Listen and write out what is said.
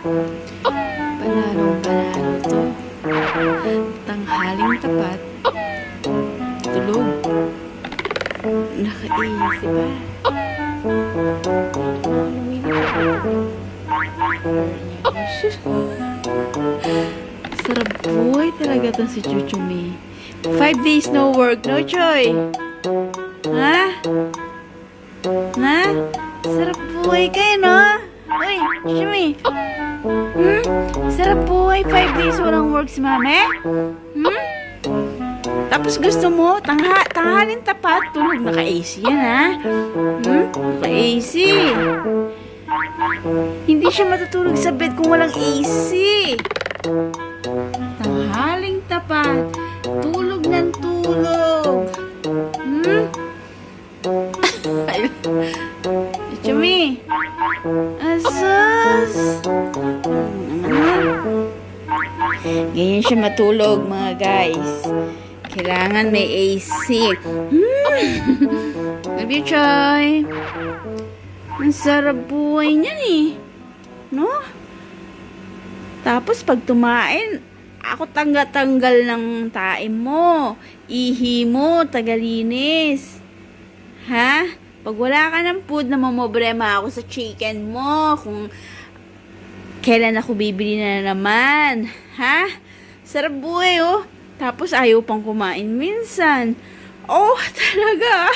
Panalong panalo to. Tanghaling tapat. Tulog. Nakaisip ba? Sarap buhay talaga tong si Chuchumi. 5 days no work, no choy. Ha? Na? Sarap buhay kayo, no? Uy, Chuchumi. Sarap buhay, 5 days walang work si mami? Tapos gusto mo, tanghalin tapat, tulog. Naka-AC yan, ha? Naka-AC. Hindi siya matutulog sa bed kung walang AC. Tanghaling tapat, tulog ng tulog. Chumi. Asas. Ganyan siya matulog, mga guys. Kailangan may AC. Love you, Choy. Ang sarap buhay niyan eh. No? Tapos pag tumain, ako tanggal ng tae mo. Ihi mo, tagalinis. Ha? Pag wala ka ng food, namamroblema ako sa chicken mo. Kung kailan ako bibili na naman. Ha? Sarap buhay oh. Tapos ayaw pang kumain minsan. Oh, talaga.